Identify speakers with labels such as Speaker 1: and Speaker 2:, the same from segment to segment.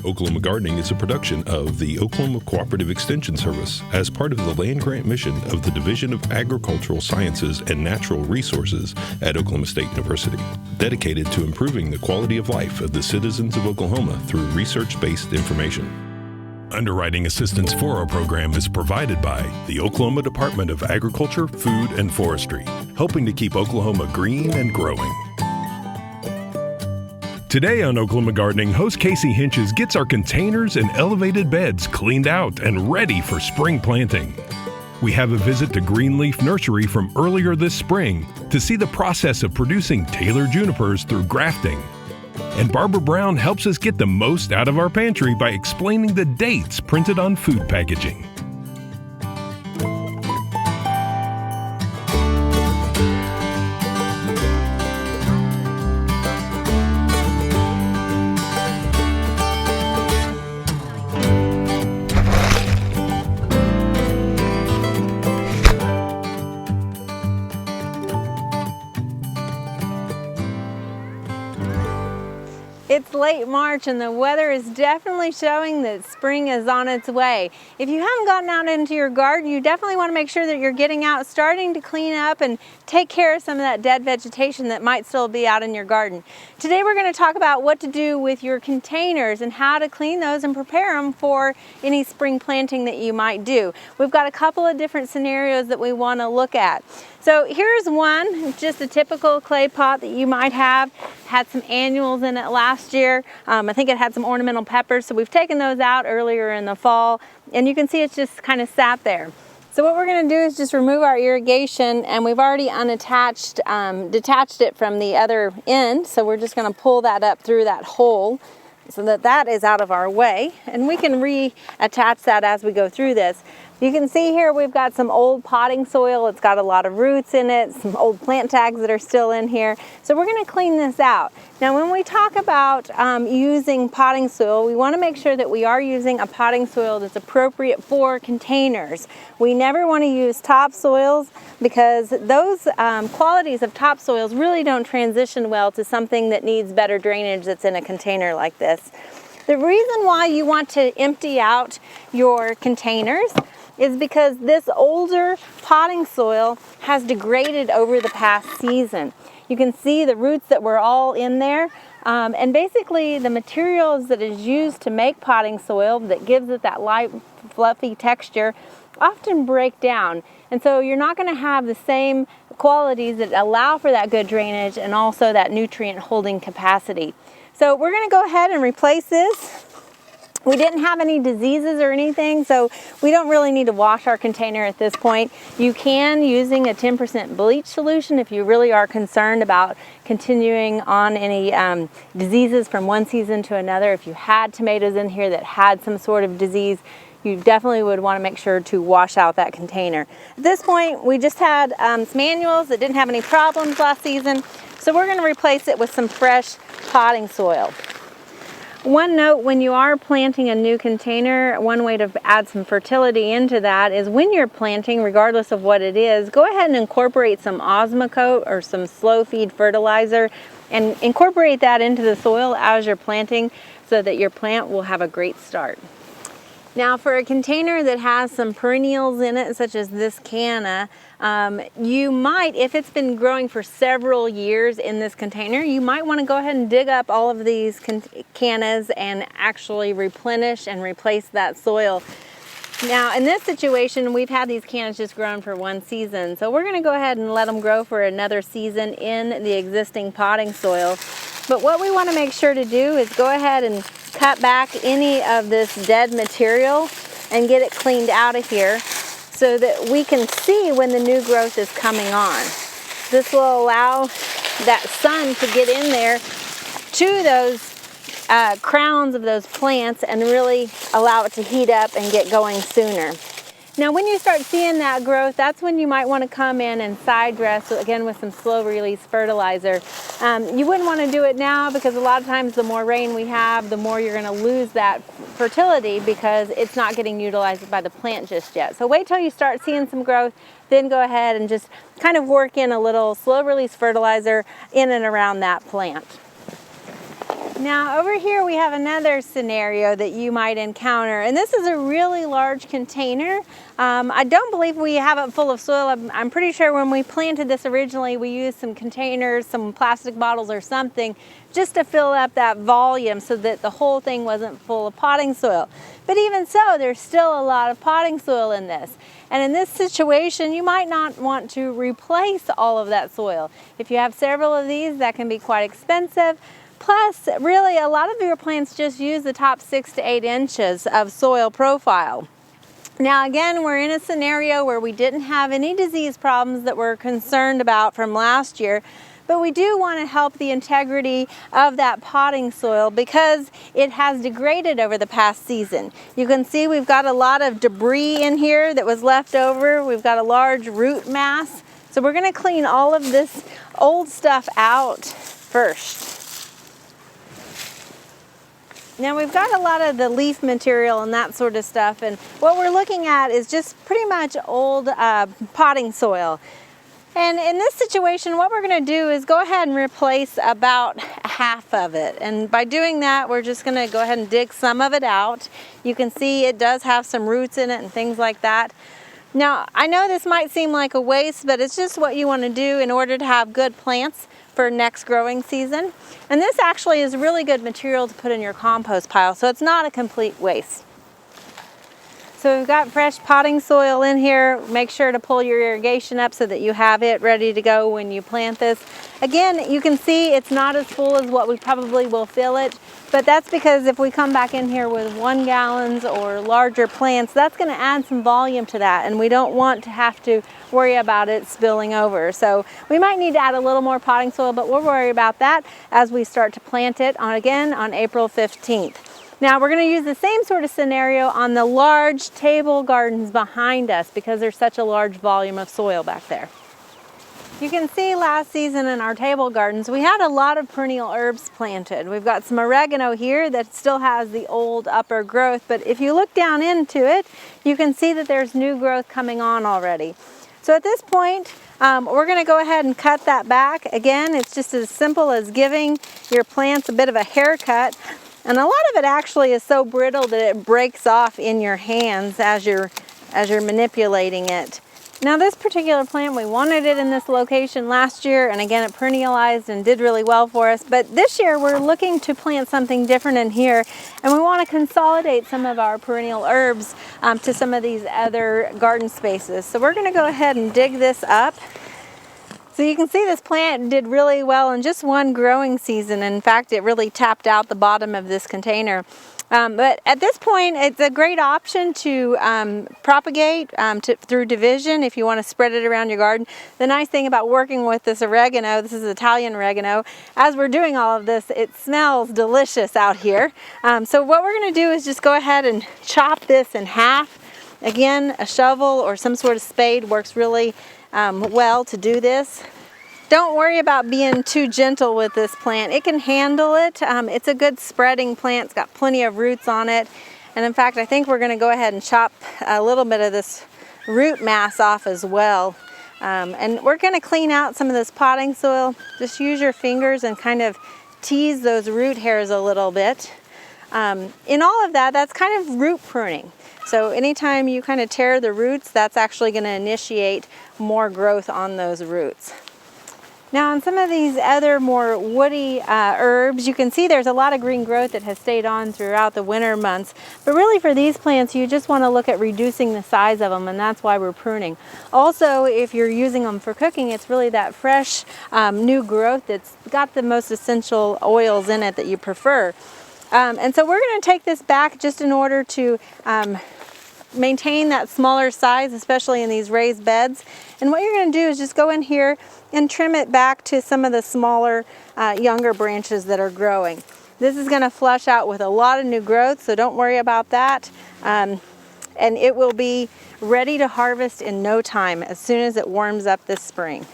Speaker 1: Oklahoma Gardening is a production of the Oklahoma Cooperative Extension Service as part of the land grant mission of the Division of Agricultural Sciences and Natural Resources at Oklahoma State University, dedicated to improving the quality of life of the citizens of Oklahoma through research-based information. Underwriting assistance for our program is provided by the Oklahoma Department of Agriculture, Food, and Forestry, helping to keep Oklahoma green and growing. Today on Oklahoma Gardening, host Casey Hentges gets our containers and elevated beds cleaned out and ready for spring planting. We have a visit to Greenleaf Nursery from earlier this spring to see the process of producing Taylor Junipers through grafting. And Barbara Brown helps us get the most out of our pantry by explaining the dates printed on food packaging.
Speaker 2: It's late March and the weather is definitely showing that spring is on its way. If you haven't gotten out into your garden, you definitely want to make sure that you're getting out, starting to clean up and take care of some of that dead vegetation that might still be out in your garden. Today we're going to talk about what to do with your containers and how to clean those and prepare them for any spring planting that you might do. We've got a couple of different scenarios that we want to look at. So here's one, just a typical clay pot that you might have. Had some annuals in it last year. I think it had some ornamental peppers, so we've taken those out earlier in the fall, and you can see it's just kind of sat there. So what we're going to do is just remove our irrigation, and we've already detached it from the other end, so we're just going to pull that up through that hole so that that is out of our way, and we can reattach that as we go through this. You can see here we've got some old potting soil. It's got a lot of roots in it, some old plant tags that are still in here. So we're going to clean this out. Now when we talk about using potting soil, we want to make sure that we are using a potting soil that's appropriate for containers. We never want to use topsoils because those qualities of topsoils really don't transition well to something that needs better drainage that's in a container like this. The reason why you want to empty out your containers is because this older potting soil has degraded over the past season. You can see the roots that were all in there, and basically the materials that is used to make potting soil that gives it that light, fluffy texture often break down. And so you're not going to have the same qualities that allow for that good drainage and also that nutrient holding capacity. So we're going to go ahead and replace this. We didn't have any diseases or anything, so we don't really need to wash our container at this point. You can, using a 10% bleach solution, if you really are concerned about continuing on any diseases from one season to another. If you had tomatoes in here that had some sort of disease, you definitely would want to make sure to wash out that container. At this point, we just had some annuals that didn't have any problems last season, so we're going to replace it with some fresh potting soil. One note, when you are planting a new container, one way to add some fertility into that is when you're planting, regardless of what it is, go ahead and incorporate some Osmocote or some slow feed fertilizer and incorporate that into the soil as you're planting so that your plant will have a great start. Now for a container that has some perennials in it, such as this canna, you might, if it's been growing for several years in this container, you might want to go ahead and dig up all of these cannas and actually replenish and replace that soil. Now in this situation, we've had these cannas just grown for one season, so we're going to go ahead and let them grow for another season in the existing potting soil. But what we want to make sure to do is go ahead and cut back any of this dead material and get it cleaned out of here so that we can see when the new growth is coming on. This will allow that sun to get in there to those crowns of those plants and really allow it to heat up and get going sooner. Now when you start seeing that growth, that's when you might want to come in and side dress, again with some slow release fertilizer. You wouldn't want to do it now because a lot of times the more rain we have, the more you're going to lose that fertility because it's not getting utilized by the plant just yet. So wait till you start seeing some growth, then go ahead and just kind of work in a little slow release fertilizer in and around that plant. Now over here we have another scenario that you might encounter, and this is a really large container. I don't believe we have it full of soil. I'm pretty sure when we planted this originally we used some containers, some plastic bottles or something, just to fill up that volume so that the whole thing wasn't full of potting soil. But even so, there's still a lot of potting soil in this. And in this situation, you might not want to replace all of that soil. If you have several of these, that can be quite expensive. Plus, really, a lot of your plants just use the top 6 to 8 inches of soil profile. Now again, we're in a scenario where we didn't have any disease problems that we're concerned about from last year, but we do want to help the integrity of that potting soil because it has degraded over the past season. You can see we've got a lot of debris in here that was left over. We've got a large root mass. So we're going to clean all of this old stuff out first. Now we've got a lot of the leaf material and that sort of stuff, and what we're looking at is just pretty much old potting soil. And in this situation, what we're going to do is go ahead and replace about half of it. And by doing that, we're just going to go ahead and dig some of it out. You can see it does have some roots in it and things like that. Now, I know this might seem like a waste, but it's just what you want to do in order to have good plants for next growing season. And this actually is really good material to put in your compost pile, so it's not a complete waste. So we've got fresh potting soil in here. Make sure to pull your irrigation up so that you have it ready to go when you plant this. Again, you can see it's not as full as what we probably will fill it, but that's because if we come back in here with 1 gallons or larger plants, that's going to add some volume to that, and we don't want to have to worry about it spilling over. So we might need to add a little more potting soil, but we'll worry about that as we start to plant it again on April 15th. Now we're going to use the same sort of scenario on the large table gardens behind us because there's such a large volume of soil back there. You can see last season in our table gardens we had a lot of perennial herbs planted. We've got some oregano here that still has the old upper growth, but if you look down into it, you can see that there's new growth coming on already. So at this point, we're going to go ahead and cut that back. Again, it's just as simple as giving your plants a bit of a haircut. And a lot of it actually is so brittle that it breaks off in your hands as you're manipulating it. Now this particular plant, we wanted it in this location last year, and again it perennialized and did really well for us. But this year we're looking to plant something different in here, and we want to consolidate some of our perennial herbs to some of these other garden spaces. So we're going to go ahead and dig this up. So you can see this plant did really well in just one growing season. In fact, it really tapped out the bottom of this container. But at this point, it's a great option to propagate through division if you want to spread it around your garden. The nice thing about working with this oregano, this is Italian oregano, as we're doing all of this, it smells delicious out here. So what we're going to do is just go ahead and chop this in half. Again, a shovel or some sort of spade works really well to do this. Don't worry about being too gentle with this plant. It can handle it. It's a good spreading plant. It's got plenty of roots on it. And in fact, I think we're going to go ahead and chop a little bit of this root mass off as well. And we're going to clean out some of this potting soil. Just use your fingers and kind of tease those root hairs a little bit. In all of that, that's kind of root pruning. So anytime you kind of tear the roots, that's actually going to initiate more growth on those roots. Now on some of these other more woody herbs, you can see there's a lot of green growth that has stayed on throughout the winter months. But really for these plants, you just want to look at reducing the size of them, and that's why we're pruning. Also, if you're using them for cooking, it's really that fresh new growth that's got the most essential oils in it that you prefer. And so we're going to take this back just in order to maintain that smaller size, especially in these raised beds. And what you're going to do is just go in here and trim it back to some of the smaller, younger branches that are growing. This is going to flush out with a lot of new growth, so don't worry about that. And it will be ready to harvest in no time as soon as it warms up this spring.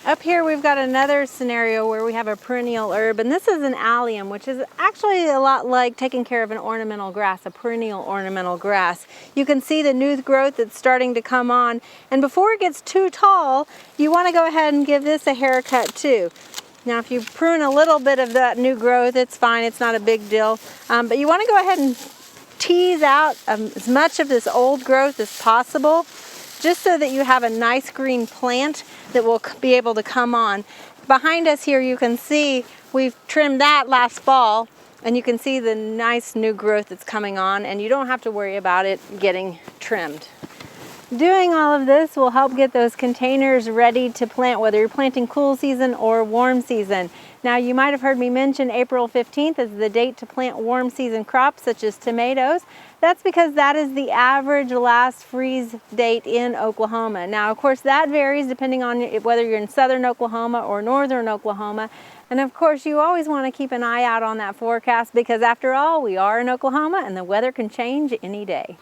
Speaker 2: Up here we've got another scenario where we have a perennial herb, and this is an allium, which is actually a lot like taking care of an ornamental grass, a perennial ornamental grass. You can see the new growth that's starting to come on, and before it gets too tall, you want to go ahead and give this a haircut too. Now if you prune a little bit of that new growth, it's fine, it's not a big deal. But you want to go ahead and tease out as much of this old growth as possible, just so that you have a nice green plant that will be able to come on. Behind us here you can see we've trimmed that last fall, and you can see the nice new growth that's coming on, and you don't have to worry about it getting trimmed. Doing all of this will help get those containers ready to plant, whether you're planting cool season or warm season. Now you might have heard me mention April 15th as the date to plant warm season crops such as tomatoes. That's because that is the average last freeze date in Oklahoma. Now of course that varies depending on whether you're in southern Oklahoma or northern Oklahoma. And of course you always want to keep an eye out on that forecast, because after all, we are in Oklahoma and the weather can change any day.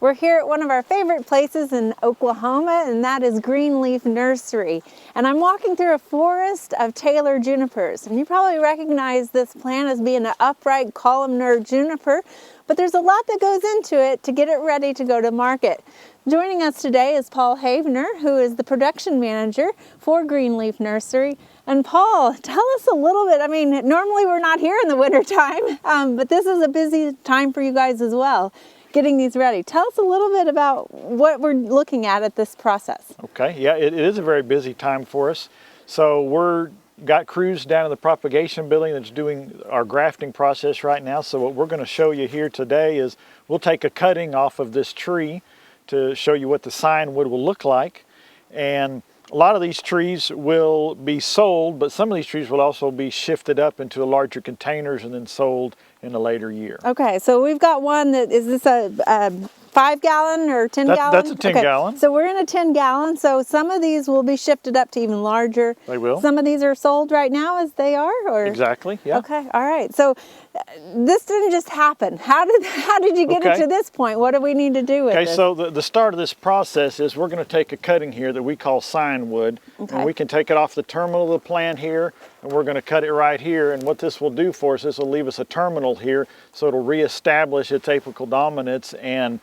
Speaker 2: We're here at one of our favorite places in Oklahoma, and that is Greenleaf Nursery. And I'm walking through a forest of Taylor Junipers. And you probably recognize this plant as being an upright columnar juniper, but there's a lot that goes into it to get it ready to go to market. Joining us today is Paul Havener, who is the production manager for Greenleaf Nursery. And Paul, tell us a little bit. I mean, normally we're not here in the winter time, but this is a busy time for you guys as well, getting these ready. Tell us a little bit about what we're looking at this process.
Speaker 3: Okay, yeah, it is a very busy time for us. So we're got crews down in the propagation building that's doing our grafting process right now. So what we're going to show you here today is we'll take a cutting off of this tree to show you what the sign wood will look like. And a lot of these trees will be sold, but some of these trees will also be shifted up into larger containers and then sold in a later year.
Speaker 2: Okay, so we've got one that, is this a 5-gallon or 10-gallon?
Speaker 3: That's a 10-gallon.
Speaker 2: Okay, so we're in a 10-gallon, so some of these will be shifted up to even larger.
Speaker 3: They will.
Speaker 2: Some of these are sold right now as they are? Or?
Speaker 3: Exactly, yeah.
Speaker 2: Okay, all right. So this didn't just happen. How did you get it to this point? What do we need to do with it?
Speaker 3: Okay, so the start of this process is we're going to take a cutting here that we call sign wood. Okay. And we can take it off the terminal of the plant here, and we're going to cut it right here. And what this will do for us, this will leave us a terminal here, so it'll reestablish its apical dominance, and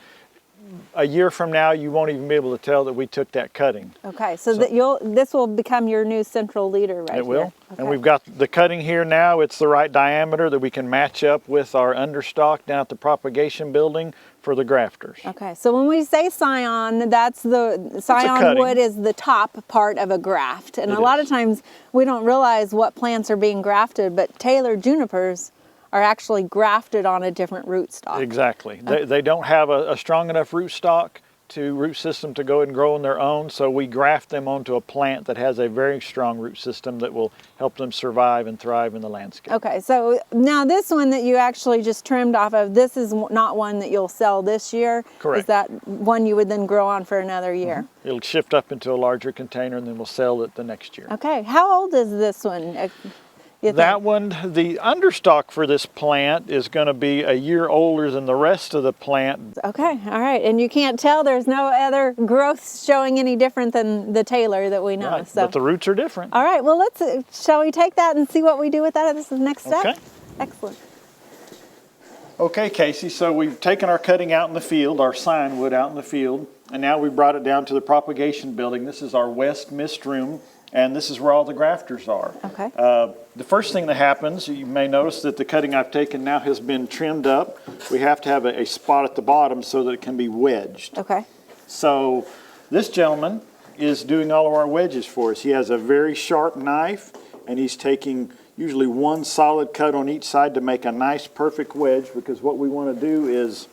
Speaker 3: a year from now you won't even be able to tell that we took that cutting.
Speaker 2: Okay, so that this will become your new central leader right here.
Speaker 3: It will. Okay. And we've got the cutting here now. It's the right diameter that we can match up with our understock down at the propagation building for the grafters.
Speaker 2: Okay, so when we say scion, that's the scion wood is the top part of a graft. And a lot of times we don't realize what plants are being grafted, but Taylor junipers are actually grafted on a different rootstock.
Speaker 3: Exactly. They don't have a strong enough root system to go ahead and grow on their own, so we graft them onto a plant that has a very strong root system that will help them survive and thrive in the landscape.
Speaker 2: Okay, so now this one that you actually just trimmed off of, this is not one that you'll sell this year?
Speaker 3: Correct.
Speaker 2: Is that one you would then grow on for another year?
Speaker 3: Mm-hmm. It'll shift up into a larger container and then we'll sell it the next year.
Speaker 2: Okay, how old is this one?
Speaker 3: That one, the understock for this plant is going to be a year older than the rest of the plant.
Speaker 2: Okay, all right, and you can't tell, there's no other growth showing any different than the Taylor that we know.
Speaker 3: Right,
Speaker 2: so.
Speaker 3: But the roots are different.
Speaker 2: All right, well shall we take that and see what we do with that? This is the next step?
Speaker 3: Okay.
Speaker 2: Excellent.
Speaker 3: Okay, Casey, so we've taken our cutting out in the field, our sign wood out in the field, and now we brought it down to the propagation building. This is our west mist room, and this is where all the grafters are.
Speaker 2: Okay.
Speaker 3: The first thing that happens, you may notice that the cutting I've taken now has been trimmed up. We have to have a spot at the bottom so that it can be wedged.
Speaker 2: Okay.
Speaker 3: So this gentleman is doing all of our wedges for us. He has a very sharp knife, and he's taking usually one solid cut on each side to make a nice perfect wedge, because what we want to do is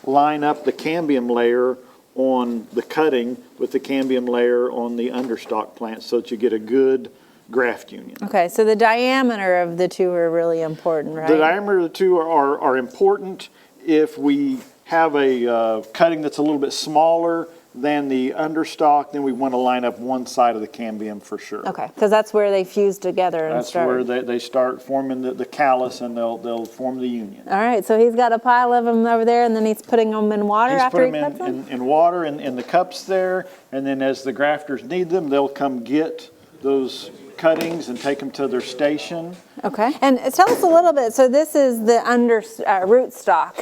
Speaker 3: line up the cambium layer on the cutting with the cambium layer on the understock plant so that you get a good graft union.
Speaker 2: Okay, so the diameter of the two are really important, right?
Speaker 3: The diameter of the two are important. If we have a cutting that's a little bit smaller, than the understock, then we want to line up one side of the cambium for sure.
Speaker 2: Okay, because that's where they fuse together and
Speaker 3: That's
Speaker 2: start.
Speaker 3: where they start forming the callus, and they'll form the union.
Speaker 2: All right, so he's got a pile of them over there, and then he's putting them in water after he cuts them?
Speaker 3: in water in the cups there, and then as the grafters need them, they'll come get those cuttings and take them to their station.
Speaker 2: Okay, and tell us a little bit. So this is the root stock.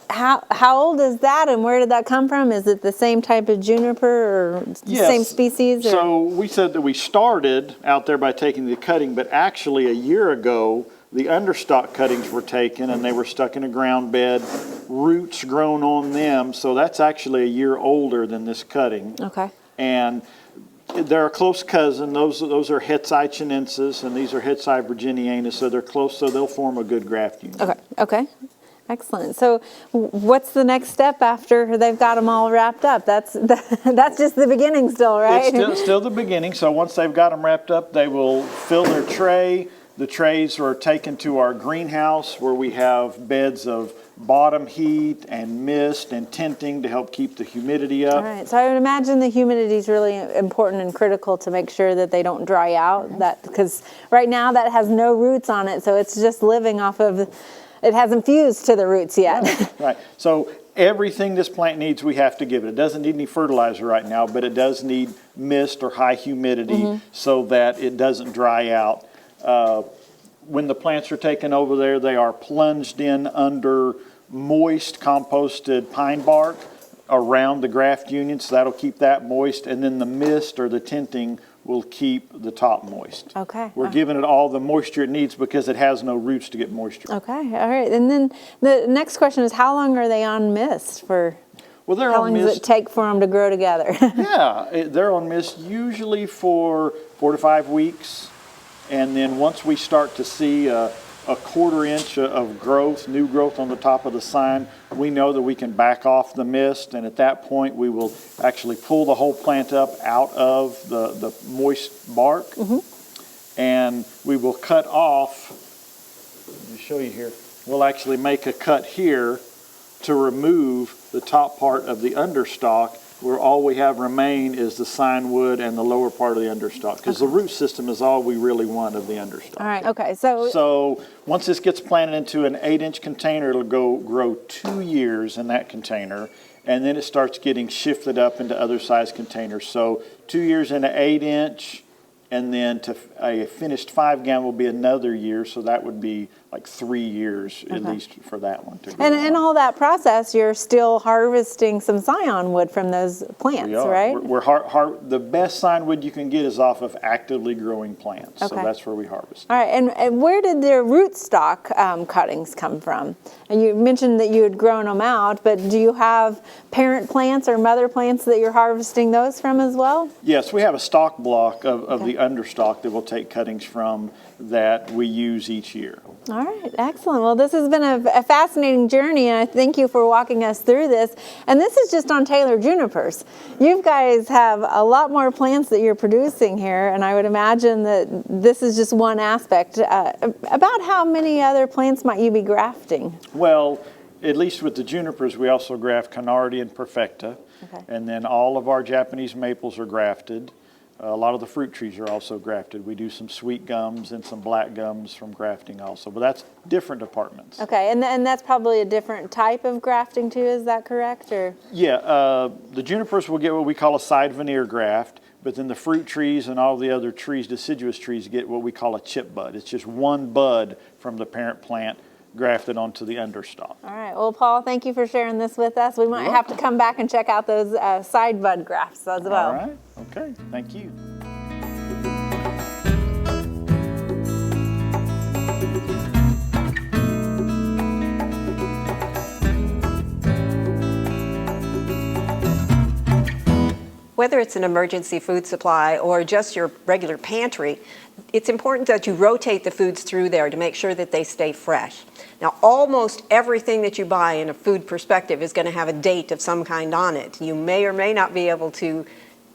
Speaker 2: How old is that, and where did that come from? Is it the same type of juniper or
Speaker 3: Yes.
Speaker 2: same species? Or?
Speaker 3: So we said that we started out there by taking the cutting, but actually a year ago, the understock cuttings were taken and they were stuck in a ground bed, roots grown on them. So that's actually a year older than this cutting.
Speaker 2: Okay.
Speaker 3: And they're a close cousin. Those are Hetzi chinensis, and these are Hetzi virginianus. So they're close, so they'll form a good graft union.
Speaker 2: Okay. Okay. Excellent. So, what's the next step after they've got them all wrapped up? That's just the beginning, still, right?
Speaker 3: It's still the beginning. So once they've got them wrapped up, they will fill their tray. The trays are taken to our greenhouse, where we have beds of bottom heat and mist and tinting to help keep the humidity up.
Speaker 2: All right. So I would imagine the humidity is really important and critical to make sure that they don't dry out.
Speaker 3: Mm-hmm.
Speaker 2: That because right now that has no roots on it, so it's just living off of. It hasn't fused to the roots yet.
Speaker 3: Right. So everything this plant needs, we have to give it. It doesn't need any fertilizer right now, but it does need mist or high humidity so that it doesn't dry out. When the plants are taken over there, they are plunged in under moist composted pine bark around the graft union, so that'll keep that moist, and then the mist or the tinting will keep the top moist.
Speaker 2: Okay.
Speaker 3: We're giving it all the moisture it needs because it has no roots to get moisture.
Speaker 2: Okay. All right. And then the next question is, how long are they on mist for?
Speaker 3: Well, they're
Speaker 2: how
Speaker 3: on
Speaker 2: long does it take for them to grow together?
Speaker 3: They're on mist usually for 4 to 5 weeks. And then once we start to see a 1/4 inch of growth, new growth on the top of the sign, we know that we can back off the mist. And at that point, we will actually pull the whole plant up out of the moist bark. And we will cut off, let me show you here, we'll actually make a cut here to remove the top part of the understock, where all we have remain is the sign wood and the lower part of the understock, because the root system is all we really want of the understock.
Speaker 2: All right. Okay. So
Speaker 3: Once this gets planted into an 8-inch container, it'll grow 2 years in that container, and then it starts getting shifted up into other size containers. So 2 years in an 8-inch, and then to a finished 5-gallon will be another year, so that would be like 3 years at least for that one to grow.
Speaker 2: And in all that process, you're still harvesting some scion wood from those plants,
Speaker 3: We are.
Speaker 2: right?
Speaker 3: The best sign wood you can get is off of actively growing plants, so that's where we harvest.
Speaker 2: All right, and where did their rootstock cuttings come from? And you mentioned that you had grown them out, but do you have parent plants or mother plants that you're harvesting those from as well?
Speaker 3: Yes, we have a stock block of the understock that we'll take cuttings from that we use each year.
Speaker 2: All right, excellent. Well, this has been a fascinating journey, and I thank you for walking us through this. And this is just on Taylor Junipers. You guys have a lot more plants that you're producing here, and I would imagine that this is just one aspect. About how many other plants might you be grafting?
Speaker 3: Well, at least with the junipers, we also graft Canardia and Perfecta, and then all of our Japanese maples are grafted. A lot of the fruit trees are also grafted. We do some sweet gums and some black gums from grafting also, but that's different departments.
Speaker 2: Okay, and that's probably a different type of grafting too, is that correct? Or?
Speaker 3: Yeah, the junipers will get what we call a side veneer graft, but then the fruit trees and all the other trees, deciduous trees, get what we call a chip bud. It's just one bud from the parent plant grafted onto the understock.
Speaker 2: All right, well, Paul, thank you for sharing this with us. We might have to come back and check out those side bud grafts as well.
Speaker 3: All right, okay, thank you.
Speaker 4: Whether it's an emergency food supply or just your regular pantry, it's important that you rotate the foods through there to make sure that they stay fresh. Now, almost everything that you buy in a food perspective is going to have a date of some kind on it. You may or may not be able to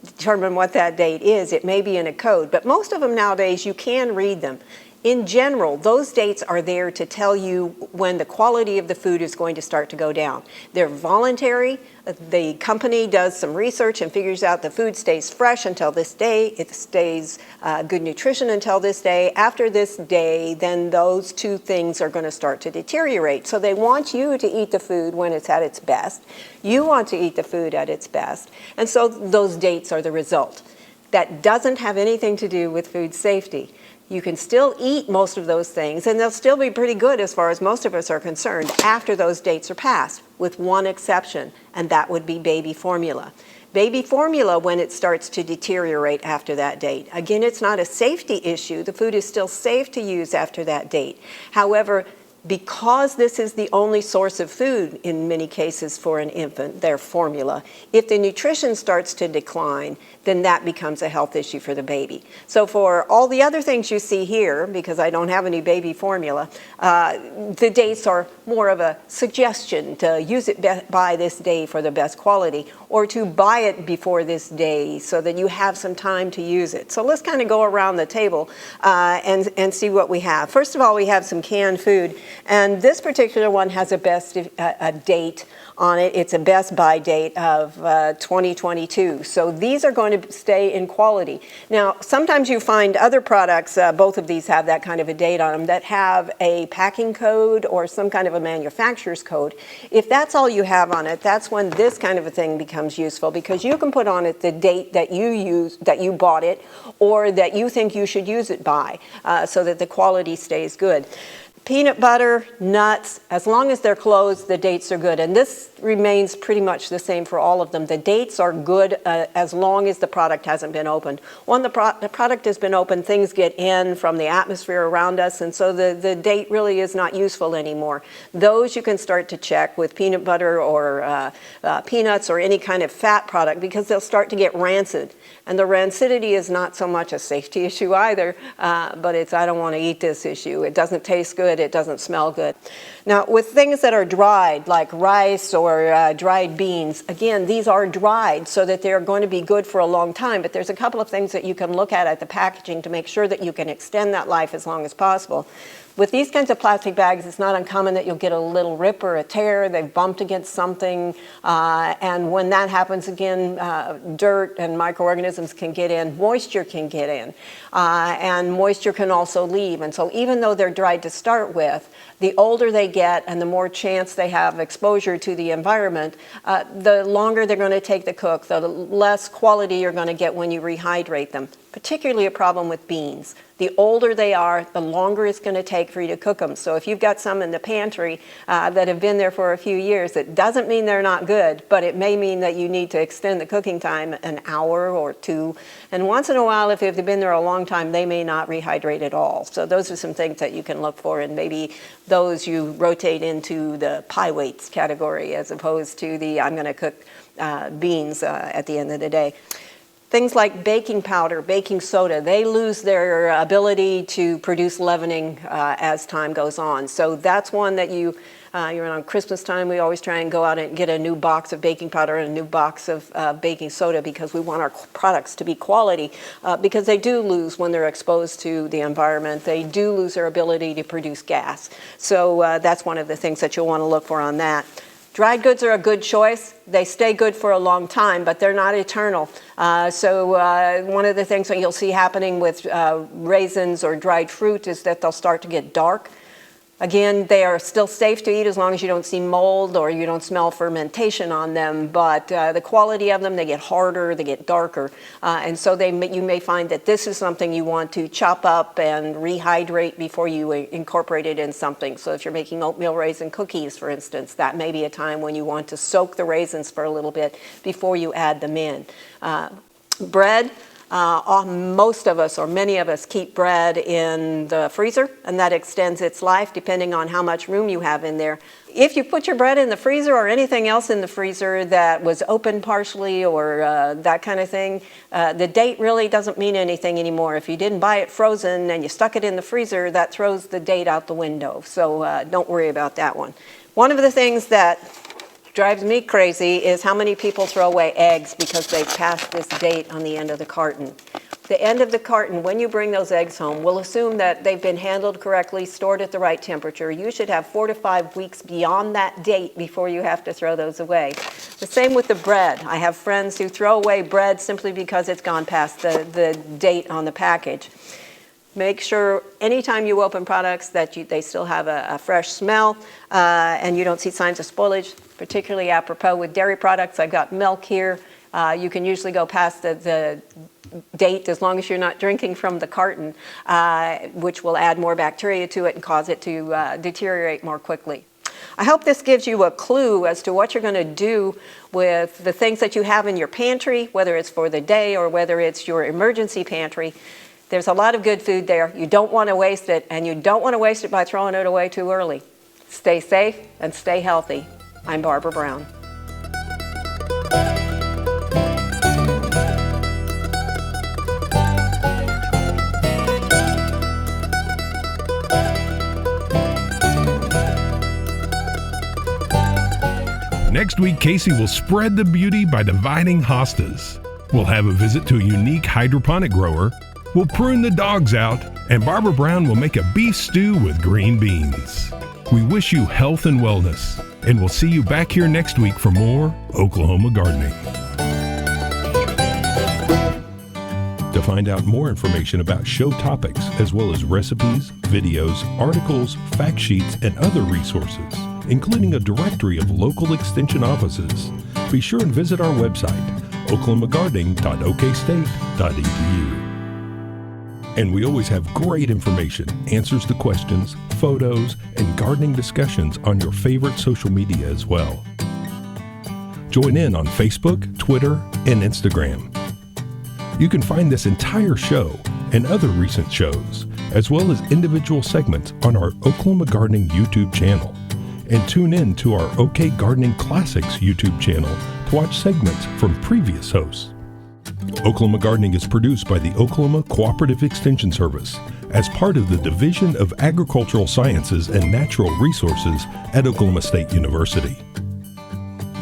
Speaker 4: determine what that date is. It may be in a code, but most of them nowadays you can read them. In general, those dates are there to tell you when the quality of the food is going to start to go down. They're voluntary. The company does some research and figures out the food stays fresh until this day, it stays good nutrition until this day. After this day, then those two things are going to start to deteriorate. So they want you to eat the food when it's at its best. You want to eat the food at its best. And so those dates are the result. That doesn't have anything to do with food safety. You can still eat most of those things, and they'll still be pretty good as far as most of us are concerned after those dates are passed, with one exception, and that would be baby formula. Baby formula, when it starts to deteriorate after that date, again, it's not a safety issue. The food is still safe to use after that date. However, because this is the only source of food in many cases for an infant, their formula, if the nutrition starts to decline, then that becomes a health issue for the baby. So for all the other things you see here, because I don't have any baby formula, the dates are more of a suggestion to use it by this day for the best quality, or to buy it before this day so that you have some time to use it. So let's kind of go around the table and see what we have. First of all, we have some canned food. And this particular one has a date on it. It's a best by date of 2022. So these are going to stay in quality. Now, sometimes you find other products, both of these have that kind of a date on them, that have a packing code or some kind of a manufacturer's code. If that's all you have on it, that's when this kind of a thing becomes useful, because you can put on it the date that you bought it, or that you think you should use it by, so that the quality stays good. Peanut butter, nuts, as long as they're closed, the dates are good. And this remains pretty much the same for all of them. The dates are good as long as the product hasn't been opened. When the product has been opened, things get in from the atmosphere around us, and so the date really is not useful anymore. Those you can start to check with peanut butter or peanuts or any kind of fat product, because they'll start to get rancid. And the rancidity is not so much a safety issue either, but it's I don't want to eat this issue. It doesn't taste good. It doesn't smell good. Now, with things that are dried, like rice or dried beans, again, these are dried so that they're going to be good for a long time, but there's a couple of things that you can look at the packaging to make sure that you can extend that life as long as possible. With these kinds of plastic bags, it's not uncommon that you'll get a little rip or a tear. They've bumped against something, and when that happens again, dirt and microorganisms can get in, moisture can get in, and moisture can also leave. And so even though they're dried to start with, the older they get and the more chance they have exposure to the environment, the longer they're going to take to cook, the less quality you're going to get when you rehydrate them. Particularly a problem with beans. The older they are, the longer it's going to take for you to cook them. So if you've got some in the pantry that have been there for a few years, it doesn't mean they're not good, but it may mean that you need to extend the cooking time an hour or two. And once in a while, if they've been there a long time, they may not rehydrate at all. So those are some things that you can look for, and maybe those you rotate into the pie weights category as opposed to the I'm going to cook beans at the end of the day. Things like baking powder, baking soda, they lose their ability to produce leavening as time goes on. So that's one that you're on Christmas time, we always try and go out and get a new box of baking powder and a new box of baking soda, because we want our products to be quality, because they do lose when they're exposed to the environment. They do lose their ability to produce gas. So that's one of the things that you'll want to look for on that. Dried goods are a good choice. They stay good for a long time, but they're not eternal. So one of the things that you'll see happening with raisins or dried fruit is that they'll start to get dark. Again, they are still safe to eat as long as you don't see mold or you don't smell fermentation on them, but the quality of them, they get harder, they get darker, and so you may find that this is something you want to chop up and rehydrate before you incorporate it in something. So if you're making oatmeal raisin cookies, for instance, that may be a time when you want to soak the raisins for a little bit before you add them in. Bread. Most of us, or many of us, keep bread in the freezer, and that extends its life depending on how much room you have in there. If you put your bread in the freezer or anything else in the freezer that was open partially or that kind of thing, the date really doesn't mean anything anymore. If you didn't buy it frozen and you stuck it in the freezer, that throws the date out the window. So don't worry about that one. One of the things that drives me crazy is how many people throw away eggs because they've passed this date on the end of the carton. the end of the carton, when you bring those eggs home, we'll assume that they've been handled correctly, stored at the right temperature. You should have 4 to 5 weeks beyond that date before you have to throw those away. The same with the bread. I have friends who throw away bread simply because it's gone past the date on the package. Make sure anytime you open products that they still have a fresh smell and you don't see signs of spoilage, particularly apropos with dairy products. I've got milk here. You can usually go past the date as long as you're not drinking from the carton, which will add more bacteria to it and cause it to deteriorate more quickly. I hope this gives you a clue as to what you're going to do with the things that you have in your pantry, whether it's for the day or whether it's your emergency pantry. There's a lot of good food there. You don't want to waste it, and you don't want to waste it by throwing it away too early. Stay safe and stay healthy. I'm Barbara Brown.
Speaker 1: Next week, Casey will spread the beauty by dividing hostas. We'll have a visit to a unique hydroponic grower. We'll prune the dogs out, and Barbara Brown will make a beef stew with green beans. We wish you health and wellness, and we'll see you back here next week for more Oklahoma Gardening. To find out more information about show topics, as well as recipes, videos, articles, fact sheets, and other resources, including a directory of local extension offices, be sure and visit our website, oklahomagardening.okstate.edu. And we always have great information, answers to questions, photos, and gardening discussions on your favorite social media as well. Join in on Facebook, Twitter, and Instagram. You can find this entire show and other recent shows, as well as individual segments on our Oklahoma Gardening YouTube channel. And tune in to our OK Gardening Classics YouTube channel to watch segments from previous hosts. Oklahoma Gardening is produced by the Oklahoma Cooperative Extension Service as part of the Division of Agricultural Sciences and Natural Resources at Oklahoma State University.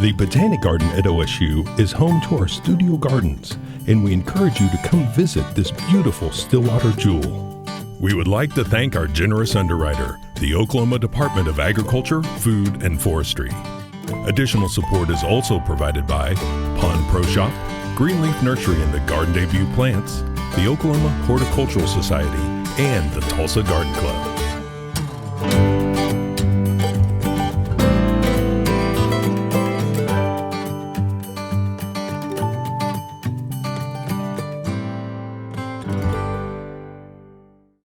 Speaker 1: The Botanic Garden at OSU is home to our studio gardens, and we encourage you to come visit this beautiful Stillwater jewel. We would like to thank our generous underwriter, the Oklahoma Department of Agriculture, Food, and Forestry. Additional support is also provided by Pond Pro Shop, Greenleaf Nursery and the Garden Debut Plants, the Oklahoma Horticultural Society, and the Tulsa Garden Club.